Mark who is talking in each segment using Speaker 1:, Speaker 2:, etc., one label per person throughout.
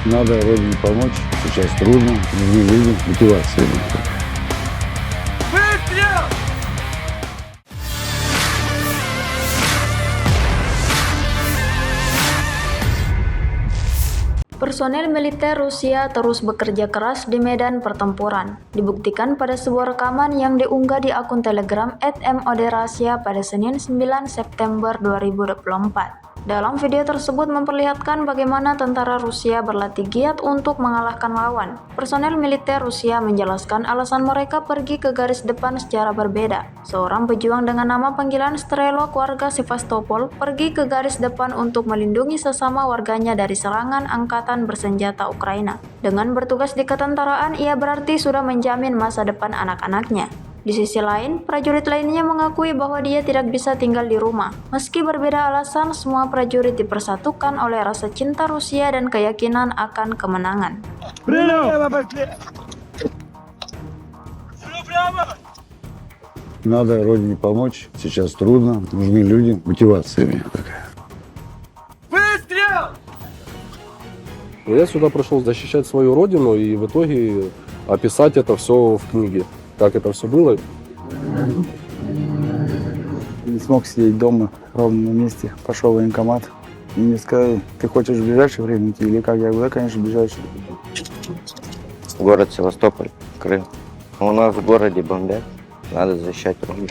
Speaker 1: Надо Родине помочь. Сейчас трудно, нужны люди, мотивация.
Speaker 2: Personel militer Rusia terus bekerja keras di medan pertempuran, dibuktikan pada sebuah rekaman yang diunggah di akun Telegram @moderasia pada Senin 9 September 2024. Dalam video tersebut memperlihatkan bagaimana tentara Rusia berlatih giat untuk mengalahkan lawan. Personel militer Rusia menjelaskan alasan mereka pergi ke garis depan secara berbeda. Seorang pejuang dengan nama panggilan Strelok warga Sevastopol pergi ke garis depan untuk melindungi sesama warganya dari serangan angkatan bersenjata Ukraina. Dengan bertugas di ketentaraan, ia berarti sudah menjamin masa depan anak-anaknya. Di sisi lain, prajurit lainnya mengakui bahwa dia tidak bisa tinggal di rumah. Meski berbeda alasan, semua prajurit dipersatukan oleh rasa cinta Rusia dan keyakinan akan kemenangan.
Speaker 1: Надо Родине помочь. Сейчас трудно, нужны люди, мотивация такая.
Speaker 3: Я сюда пришел защищать свою родину и в итоге описать это все в книге. Как это все было.
Speaker 4: Не смог сидеть дома ровно на месте. Пошел в военкомат. И мне сказали, ты хочешь в ближайшее время идти или как? Я говорю, да, конечно, в ближайшее.
Speaker 5: Город Севастополь, Крым. У нас в городе бомбят. Надо защищать родину.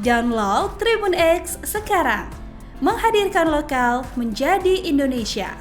Speaker 6: Download Tribun X sekarang, menghadirkan lokal menjadi Indonesia.